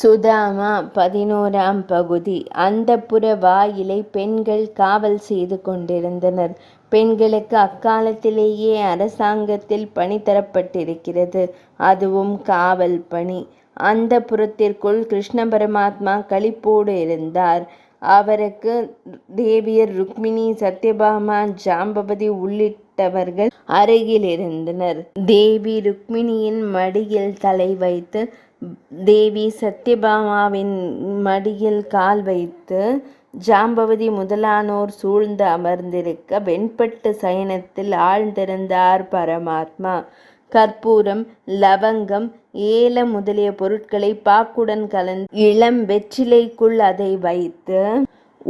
சுதாமா 11ஆம் பகுதி. அந்தப்புர வாயிலை பெண்கள் காவல் செய்து கொண்டிருந்தனர். பெண்களுக்கு அக்காலத்திலேயே அரசாங்கத்தில் பணி தரப்பட்டிருக்கிறது. அதுவும் காவல் பணி. அந்தப்புரத்திற்குள் கிருஷ்ண பரமாத்மா களிப்போடு இருந்தார். அவருக்கு தேவியர் ருக்மிணி, சத்யபாமா, ஜாம்பவதி உள்ளிட்டவர்கள் அருகில் இருந்தனர். தேவி ருக்மிணியின் மடியில் தலை வைத்து, தேவி சத்யபாமாவின் மடியில் கால் வைத்து, ஜாம்பவதி முதலானோர் சூழ்ந்து அமர்ந்திருக்க வெண்பட்டு சயனத்தில் ஆழ்ந்திருந்தார் பரமாத்மா. கற்பூரம், லவங்கம், ஏலம் முதலிய பொருட்களை பாக்குடன் கலந்து இளம் வெற்றிலைக்குள் அதை வைத்து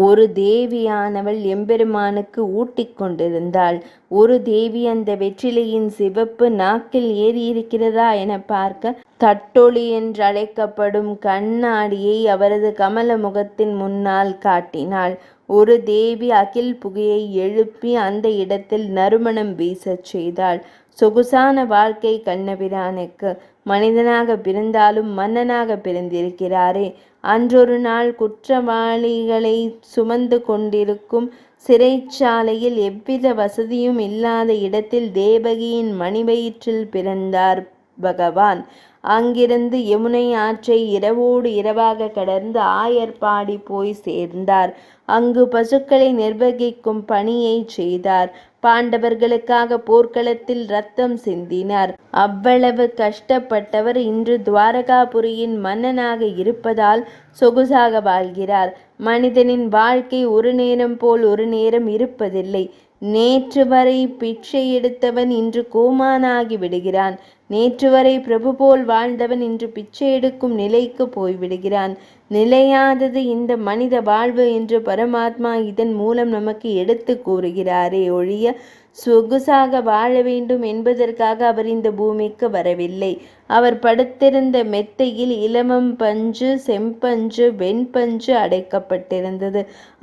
ஒரு தேவியானவள் எம்பெருமானுக்கு ஊட்டிக் கொண்டிருந்தாள். ஒரு தேவி அந்த வெற்றிலையின் சிவப்பு நாக்கில் ஏறியிருக்கிறதா என பார்க்க தட்டொளி என்றழைக்கப்படும் கண்ணாடியை அவரது கமல முகத்தின் முன்னால் காட்டினாள். ஒரு தேவி அகில் புகையை எழுப்பி அந்த இடத்தில் நறுமணம் வீசச் செய்தாள். சொகுசான வாழ்க்கை கண்ணபிரானுக்கு. மனிதனாக பிறந்தாலும் மன்னனாக பிறந்திருக்கிறாரே. அன்றொரு நாள் குற்றவாளிகளை சுமந்து கொண்டிருக்கும் சிறைச்சாலையில் எவ்வித வசதியும் இல்லாத இடத்தில் தேவகியின் மணிவயிற்றில் பிறந்தார் பகவான். அங்கிருந்து யமுனை ஆற்றை இரவோடு இரவாக கடந்து ஆயர்பாடி போய் சேர்ந்தார். அங்கு பசுக்களை நிர்வகிக்கும் பணியை செய்தார். பாண்டவர்களுக்காக போர்க்களத்தில் இரத்தம் சிந்தினார். அவ்வளவு கஷ்டப்பட்டவர் இன்று துவாரகாபுரியின் மன்னனாக இருப்பதால் சொகுசாக வாழ்கிறார். மனிதனின் வாழ்க்கை ஒரு நேரம் போல் ஒரு நேரம் இருப்பதில்லை. நேற்று வரை பிச்சை எடுத்தவன் இன்று கோமானாகி விடுகிறான். நேற்று வரை பிரபு போல் வாழ்ந்தவன் இன்று பிச்சை எடுக்கும் நிலைக்கு போய்விடுகிறான். நிலையாதது இந்த மனித வாழ்வு என்று பரமாத்மா இதன் மூலம் நமக்கு எடுத்து கூறுகிறாரே ஒழிய சொகுசாக வாழ வேண்டும் என்பதற்காக அவர் இந்த பூமிக்கு வரவில்லை. அவர் படுத்திருந்த மெத்தையில் இலமம் பஞ்சு, செம்பஞ்சு, வெண்பஞ்சு அடைக்கப்பட்டிருந்தது.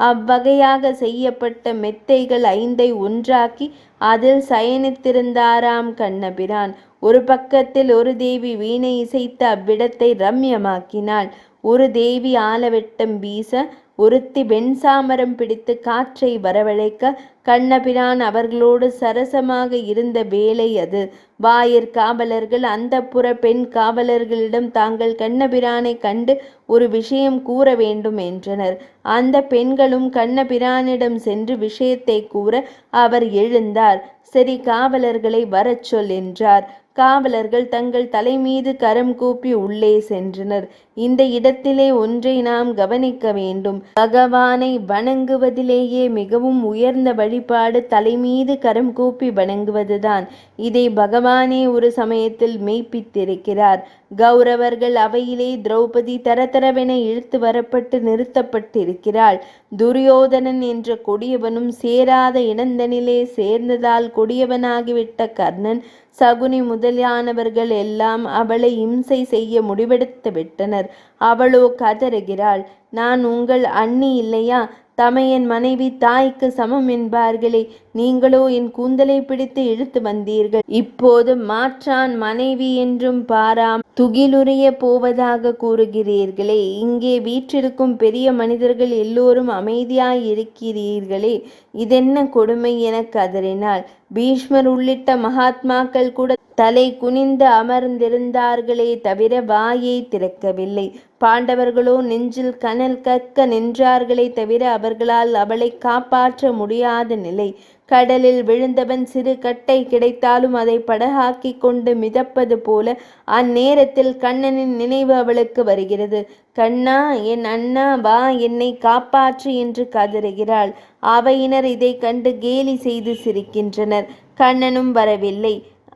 அவ்வகையாக செய்யப்பட்ட மெத்தைகள் 5ஐ ஒன்றாக்கி அதில் சயனித்திருந்தாராம் கண்ணபிரான். ஒரு பக்கத்தில் ஒரு தேவி வீணை இசைத்து அவ்விடத்தை ரம்யமாக்கினாள். ஒரு தேவி ஆலவெட்டம் வீச, ஒருத்தி வெண்சாமரம் பிடித்து காற்றை வரவழைக்க, கண்ணபிரான் அவர்களோடு சரசமாக இருந்த வேளை அது. வாயிற் காவலர்கள் அந்தப்புர பெண் காவலர்களிடம் தாங்கள் கண்ணபிரானை கண்டு ஒரு விஷயம் கூற வேண்டும் என்றனர். அந்த பெண்களும் கண்ணபிரானிடம் சென்று விஷயத்தை கூற அவர் எழுந்தார். சரி, காவலர்களை வரச் சொல் என்றார். காவலர்கள் தங்கள் தலைமீது கரம் கூப்பி உள்ளே சென்றனர். இந்த இடத்திலே ஒன்றை நாம் கவனிக்க வேண்டும். பகவானை வணங்குவதிலேயே மிகவும் உயர்ந்த வழிபாடு தலைமீது கரம் கூப்பி வணங்குவதுதான். இதை பகவானே ஒரு சமயத்தில் மெய்ப்பித்திருக்கிறார். கௌரவர்கள் அவையிலே திரௌபதி தரதரவென இழுத்து வரப்பட்டு நிறுத்தப்பட்டிருக்கிறாள். துரியோதனன் என்ற கொடியவனும் சேராத இடந்தனிலே சேர்ந்ததால் கொடியவனாகிவிட்ட கர்ணன், சகுனி முதலியானவர்கள் எல்லாம் அவளை இம்சை செய்ய முடிவெடுத்து விட்டனர். அவளோ கதறுகிறாள், நான் உங்கள் அண்ணி இல்லையா? தமையன் மனைவி தாய்க்கு சமம் என்பார்களே, நீங்களோ என் கூந்தலை பிடித்து இழுத்து வந்தீர்கள். இப்போது மாற்றான் மனைவி என்றும் பாராம் துகிலுரிய போவதாக கூறுகிறீர்களே. இங்கே வீற்றிருக்கும் பெரிய மனிதர்கள் எல்லோரும் அமைதியாயிருக்கிறீர்களே, இதென்ன கொடுமை என கதறினாள். பீஷ்மர் உள்ளிட்ட மகாத்மாக்கள் கூட தலை குனிந்து அமர்ந்திருந்தார்களே தவிர வாயை திறக்கவில்லை. பாண்டவர்களோ நெஞ்சில் கனல் கக்க நின்றார்களே தவிர அவர்களால் அவளை காப்பாற்ற முடியாத நிலை. கடலில் விழுந்தவன் சிறு கட்டை கிடைத்தாலும் அதை படகாக்கி கொண்டு மிதப்பது போல அந்நேரத்தில் கண்ணனின் நினைவு அவளுக்கு வருகிறது. கண்ணா, என் அண்ணா, வா, என்னை காப்பாற்று என்று கதறுகிறாள். அவையினர் இதை கண்டு கேலி செய்து சிரிக்கின்றனர். கண்ணனும் வரவில்லை.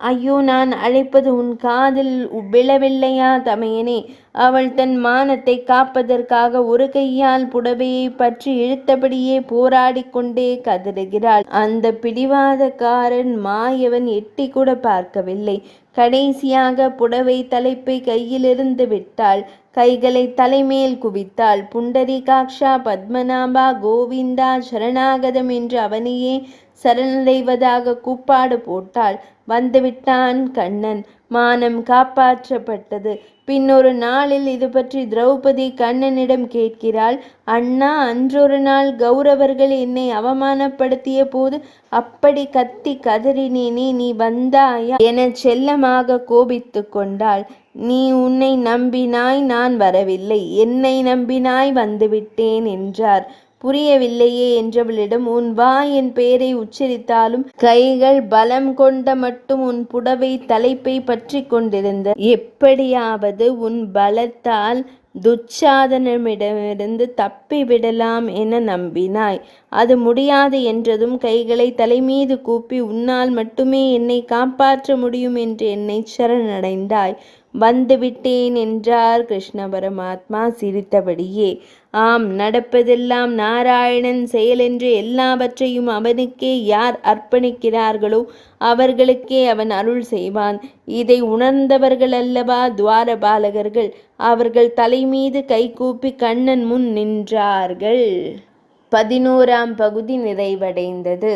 ஐயோ, நான் அழைப்பது உன் காதில் விழவில்லையா தமையனே? அவள் தன் மானத்தை காப்பதற்காக ஒரு கையால் புடவையை பற்றி இழுத்தபடியே போராடி கொண்டே கதறுகிறாள். அந்த பிடிவாதக்காரன் மாயவன் எட்டி கூட பார்க்கவில்லை. கடைசியாக புடவை தலைப்பை கையிலிருந்து விட்டாள். கைகளை தலைமேல் குவித்தாள். புண்டரீகாக்ஷா, பத்மநாபா, கோவிந்தா, சரணாகதம் என்று அவனையே சரணடைவதாக கூப்பாடு போட்டாள். வந்துவிட்டான் கண்ணன். மானம் காப்பாற்றப்பட்டது. பின்னொரு நாளில் இது பற்றி திரௌபதி கண்ணனிடம் கேட்கிறாள். அண்ணா, அன்றொரு நாள் கௌரவர்கள் என்னை அவமானப்படுத்திய போது அப்படி கத்தி கதறினேனே, நீ வந்தாயா என செல்லமாக கோபித்து கொண்டாள். நீ உன்னை நம்பினாய், நான் வரவில்லை. என்னை நம்பினாய், வந்துவிட்டேன் என்றார். புரியவில்லையே என்றவளிடம், உன் வாய் என் பெயரை உச்சரித்தாலும் கைகள் பலம் கொண்ட மட்டும் உன் புடவை தலைப்பை பற்றி கொண்டிருந்த. எப்படியாவது உன் பலத்தால் துச்சாதனமிடமிருந்து தப்பி விடலாம் என நம்பினாய். அது முடியாது என்றதும் கைகளை தலைமீது கூப்பி உன்னால் மட்டுமே என்னை காப்பாற்ற முடியும் என்று என்னை சரணடைந்தாய். வந்துவிட்டேன் என்றார் கிருஷ்ண பரமாத்மா சிரித்தபடியே. ஆம், நடப்பதெல்லாம் நாராயணன் செயலென்று எல்லாவற்றையும் அவனுக்கே யார் அர்ப்பணிக்கிறார்களோ அவர்களுக்கே அவன் அருள் செய்வான். இதை உணர்ந்தவர்கள் அல்லவா துவாரபாலகர்கள். அவர்கள் தலைமீது கைகூப்பி கண்ணன் முன் நின்றார்கள். 11ஆம் பகுதி நிறைவடைந்தது.